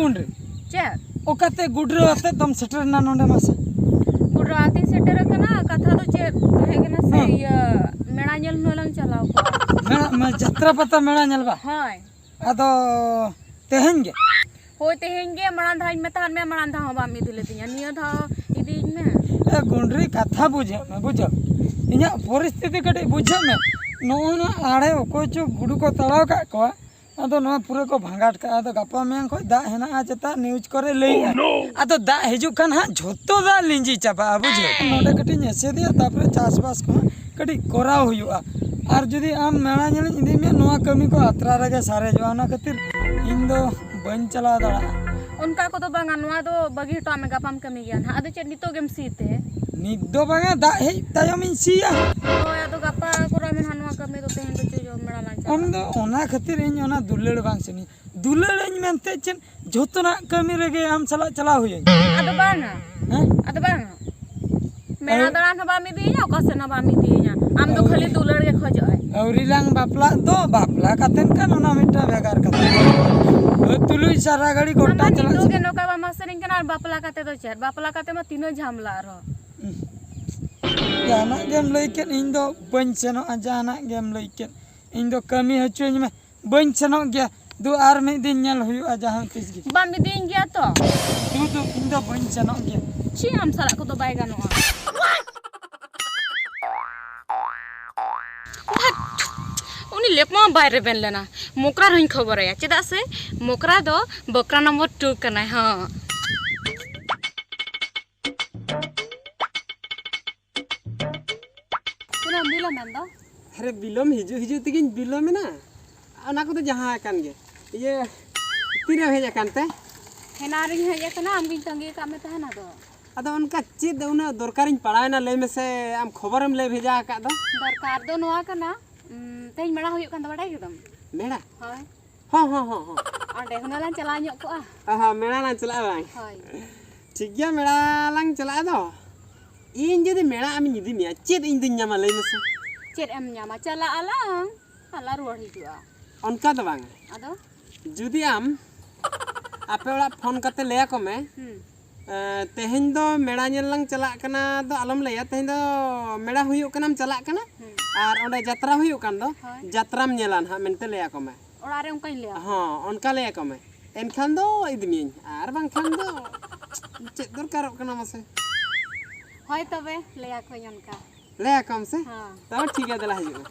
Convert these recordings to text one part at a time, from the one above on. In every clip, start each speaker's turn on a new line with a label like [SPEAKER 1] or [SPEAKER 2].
[SPEAKER 1] गुंड्री
[SPEAKER 2] चे
[SPEAKER 1] ओकाते गुड्रो आते तुम सेटर ना नोंडे मासे
[SPEAKER 2] गुड्रो आती सेटर कना कथा तो चे हेगना से ये मेणा नेल नोलंग चलाओ
[SPEAKER 1] मेणा मैं जत्रा पता मेणा नेलबा
[SPEAKER 2] हाय
[SPEAKER 1] अदो तेहेंगे
[SPEAKER 2] होय तेहेंगे मणा धाई मेतान में मणा धा बा मी दिले तिया निया धा इदी में
[SPEAKER 1] ए गुंड्री कथा बुझे मैं बुझो इना परिस्थिति कटे बुझे में नोना आड़े ओको गुडू को तलाव का को अदो नो पूरे को भांगाट का अदो गपा में को दा हेना आजता न्यूज करे लई अदो दा हिजु खान हा झोतो दा लिंजी चाबा बुझे नोडे कटी नेसे दिया तापर चासबास को कटी कोराव हुआ और जुदी आम मेणा नेल इदी में नोआ कमी को अतरा रगे सारे जो ना खातिर इन दो बन चला दड़ा
[SPEAKER 2] उनका को तो बांगा नोआ दो बगी हटो में गपाम कमी गया ना अदो चे नितो गेम सीते
[SPEAKER 1] नित दो बांगा दा हे तायम इन सिया
[SPEAKER 2] होय अदो गपा कोरा में हनवा कमी तो तेहें तो जो मेणा ला
[SPEAKER 1] हम दो ओना खातिर इन ओना दुलड़ बांग सनी दुलड़ इन मेनते चेन जोतना कमी रगे आम चला चला हुई
[SPEAKER 2] अदो बांगा
[SPEAKER 1] हैं
[SPEAKER 2] अदो बांगा मेणा दड़ा न बामी दिया कसे न बामी दिया आम तो खाली दुलड़ के खोजो है
[SPEAKER 1] औरी लांग बापला दो बापला कातेन का नोना मिटा बेकार कते तुलुई सारा गाड़ी गोटा चला
[SPEAKER 2] तो के नोका बा मास्टरिंग के बापला काते तो चेर बापला काते में तीनो झामला रो
[SPEAKER 1] जाना गेम लइके इन दो बन सेनो जाना गेम लइके इन दो कमी हचुኝ में बन सेनो गया दो आर में दिन नेल हुआ जहां तिस गी
[SPEAKER 2] बामी दिन गया तो
[SPEAKER 1] दो इन दो बन सेनो गया
[SPEAKER 2] ची आम साला को तो बाय गानो उनी लेपमा बाहर बेन लेना मोकरा रही खबर है चेदा से मोकरा दो बकरा नंबर 2 कना हां पुना बिलो मंदा
[SPEAKER 3] अरे बिलोम हिजु हिजु तगिन बिलोम ना अना को तो जहां कान गे ये तीरे हेज कानते
[SPEAKER 2] हेनारी है तना हम बिन तंगे का में तहना दो
[SPEAKER 3] अदो उनका चेद उना दरकारिन पड़ायना ले में से आम खबरम ले भेजा का दो
[SPEAKER 2] दरकार दो नोआ कना तेज मेड़ा हुई कान बड़ाई एकदम
[SPEAKER 3] मेड़ा
[SPEAKER 2] हाय
[SPEAKER 3] हां हां हां हां
[SPEAKER 2] अंडे हनालान चला ᱧᱚᱜ को
[SPEAKER 3] हां मेड़ा ना चला बाय
[SPEAKER 2] हाय
[SPEAKER 3] ठीक गया मेड़ा लांग चला दो इन जदी मेड़ा आम निदि मिया चेद इन दिन ᱧᱟᱢᱟ ले में से
[SPEAKER 2] चेद एम ᱧᱟᱢᱟ चला आलांग आला रुवाड़ हिजुआ
[SPEAKER 3] उनका तो बांग
[SPEAKER 2] आदो
[SPEAKER 3] जुदी आम आपे ओला फोन करते ले को में तेहें दो मेड़ा नेलंग चला कना दो आलम लेया तेहें दो मेड़ा हुई कनाम चला कना और ओंडे यात्रा हुई कान दो यात्राम नेलान हा मेनते लेया को में
[SPEAKER 2] ओड़ा रे उनका लिया
[SPEAKER 3] हां उनका लेया को में एनखान दो इदमिन आर बांग खान दो चेक दरकार कना मसे
[SPEAKER 2] होय तबे लेया को उनका
[SPEAKER 3] लेया कम से
[SPEAKER 2] हां
[SPEAKER 3] तब ठीक है दला हिजु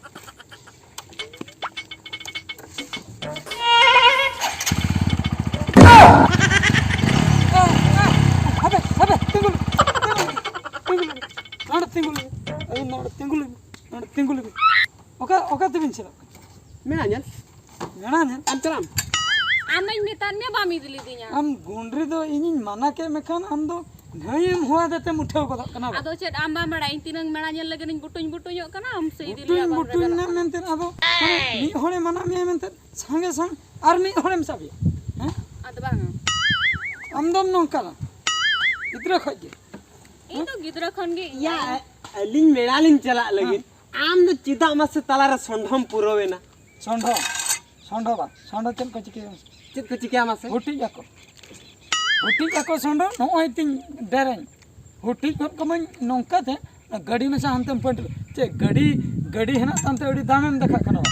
[SPEAKER 1] तिंगुल ओका ओका तबिन चला
[SPEAKER 3] मेड़ा नेल
[SPEAKER 1] मेणा नेल
[SPEAKER 3] आम चलाम
[SPEAKER 2] आमई मेतान में बामी दिली दिया
[SPEAKER 1] हम गुंड्री दो इनिन माना के मेखान हम दो नयम हुआ देते मुठे को कना
[SPEAKER 2] आदो चेद आम बा मेड़ा इन तीनंग मेड़ा नेल लगन बुटुñ बुटुñ कना हम से दिली
[SPEAKER 1] बुटुñ बुटुñ ना मेनते आदो मी होले माना मे मेनते संगे संग आर मी होलेम साबि हैं
[SPEAKER 2] आदो बांग
[SPEAKER 1] हम दम नंकाला इतरा खजे
[SPEAKER 2] इन तो गिदरा खन गे
[SPEAKER 3] या अलिन मेड़ा लिन चला लगिन आम दो चिता मसे तलारा संढम पुरोवेना
[SPEAKER 1] संढो संढो बा संढो चल को चिके
[SPEAKER 3] चित को चिके मसे
[SPEAKER 1] हुटी जाको संढो नोय तिन डेरेन हुटी को मन नंका थे गाड़ी में से हमतम पट चे गाड़ी है ना तंते अड़ी दामम देखा कनो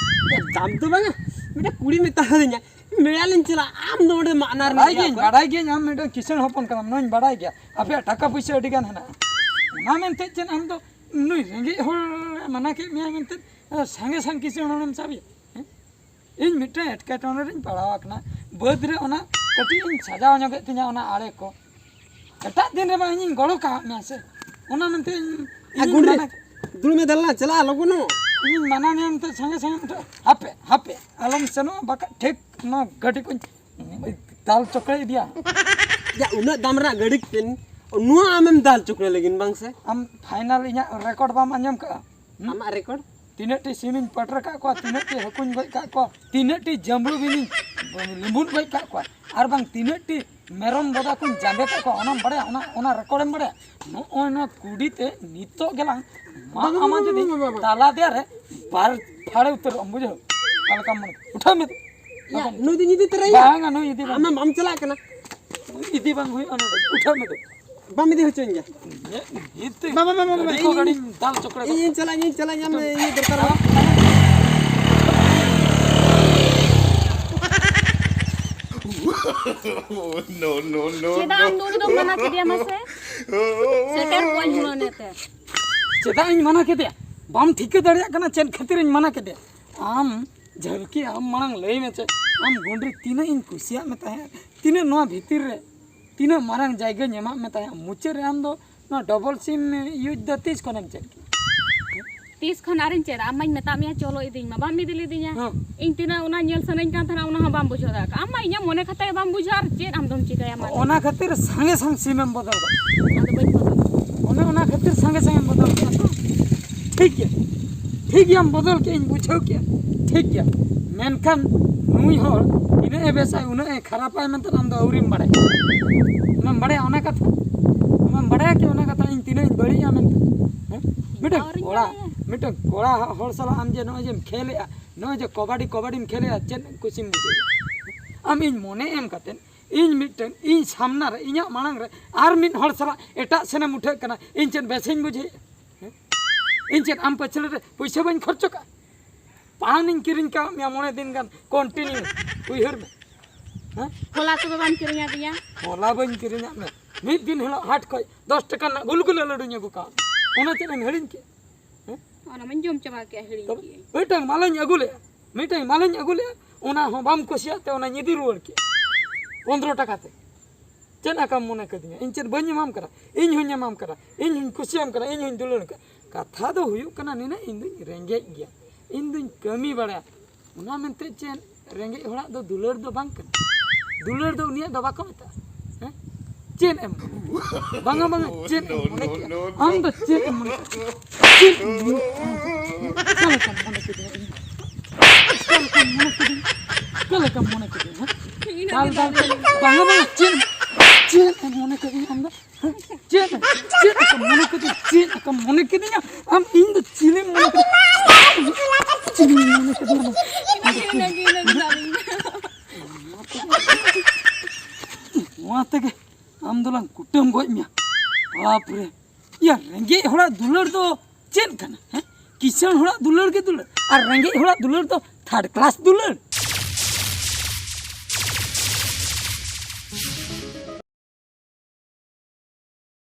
[SPEAKER 3] दाम तो बांगा बेटा कुड़ी में ता दिया मेड़ा लिन चला आम नोडे मानार
[SPEAKER 1] बड़ाई गे हम मेडा किशन होपन कम नोन बड़ाई गया आपे टाका पैसा अड़ी गान है ना मेनते चेन हम तो नुई रेंगे होल मना के मिया मेनते संगे संग किशन होनम साबि इन मिटे एटकेटोन रिन पड़ावकना बद रे ओना कटी इन सजाव ᱧᱚᱜᱮ तिना ओना आड़े को एटा दिन रे बा इन गड़ो का में से ओना मेनते
[SPEAKER 3] गुंडे दुल में दलना चला लगनो
[SPEAKER 1] इन मना में मेनते संगे संगे हापे आलम सनो बाका ठीक न गटी को दाल चकड़े दिया
[SPEAKER 3] या उना दामरा गड़ी पेन नुआ आमेम दाल चुकने लेकिन बांग से
[SPEAKER 1] हम फाइनल इना रिकॉर्ड बाम अंजम का
[SPEAKER 3] आमा रिकॉर्ड
[SPEAKER 1] तीनटी सीमिन पटर का को तीनटी हकुन गई का को तीनटी जंबू बिनी लिंबुन गई का को आर बांग तीनटी मेरम बदा कुन जांबे का को ओना बड़े ओना रिकॉर्डम बड़े नो ओना कुडीते नितो गेलांग मा आमा जदी ताला दे रे बार फाड़े उतर बुझो काल काम मन उठा में
[SPEAKER 3] या नु दी निदी तरई
[SPEAKER 1] बांगा नु यदि
[SPEAKER 3] आमा हम चला कना
[SPEAKER 1] इदी बांग हुई अनोडे उठा में दे
[SPEAKER 3] बाम इदी होचों गया
[SPEAKER 1] इते
[SPEAKER 3] बाबा
[SPEAKER 1] को गाड़ी दाल चकड़े
[SPEAKER 3] इन चला हम ये दरकार हो
[SPEAKER 2] चेदा आम दोनों दो मना के दिया मसे सेटर कोई हुनो नेते
[SPEAKER 1] चेदा इन मना के दिया बाम ठीक दड़िया कना चेन खातिर इन मना के दिया आम जबकि आम मांग लई में चे आम गुंडरी तीना इन कुसिया में ताहे तीना नोआ भीतर रे तीना मारंग जायगा नेमा में ताहे मुचे रे आम दो ना डबल सिम यूज द 30 कोनम चेन
[SPEAKER 2] 30 खन आरिन चेदा आमाई मेता मिया चलो इदिन मा बाम इदिली दिया
[SPEAKER 1] हां
[SPEAKER 2] इन तीना उना नेल सनइन कान थाना उना बाम बुझो दा आमा इया मने खते बाम बुझार चेद आम दम चिकाया मा
[SPEAKER 1] ओना खातिर संगे संग सिम में बदल दो
[SPEAKER 2] आदो बई बदल
[SPEAKER 1] ओना खातिर संगे संगे बदल के ठीक है हम बदल के इन बुझो के ठीक है मेनखान नुई होर इने बेसा उना खराब आय में हम दो औरिम बड़े ओना कथा हम बड़े के ओना कथा इन तीन इन बड़ी आम मिटन कोड़ा होर साला आम जे नय जे खेले नय जे कबाडी खेले चेन कुसिम बुझे आम इन मोने एम कते इन मिटन इन सामना रे इया मांग रे आर मिन होर साला एटा सेने मुठे कना इन चेन बेसेन बुझे इन चेन आम पछले रे पैसा बन खर्च का पानिन किरिन का मिया मोने दिन गान कंटिन्यू उइहर में हां
[SPEAKER 2] होला तो बाम किरिया दिया
[SPEAKER 1] होला बन किरिना में मिद दिन हला हाट खय 10 टका ना गुलगुल लडुnya को का ओना चेन हेडिन के
[SPEAKER 2] ओना मन जोम चबा के हेडी के
[SPEAKER 1] मिटन मालन अगुले ओना हो बाम कोसिया ते ओना निदी रुवर के 15 टका ते चेना काम मोने कदिया इन चेन बन माम करा इन हुन माम करा इन हुन कुसियाम करा इन हुन दुलन का कथा दो हुयु कना निना इन दुन रेंगे गया इन दुन कमी बड़ा ओना मेनते चेन रेंगे होड़ा दो दुलर दो बांग कना दुलर दो उनिया दो बाको मता चेन एम बांगा चेन मोने हम तो चेन मोने चेन कल कम मोने के दाल बांगा चेन मोने के हम दो चेन कम मोने के हम इन दो चिले मोने के के हम दोलां कुटम गoj मिया बाप रे या रेंगे होड़ा दुलर दो चेन कना हैं किसान होड़ा दुलर के दुलर और रेंगे होड़ा दुलर दो 3rd क्लास दुलर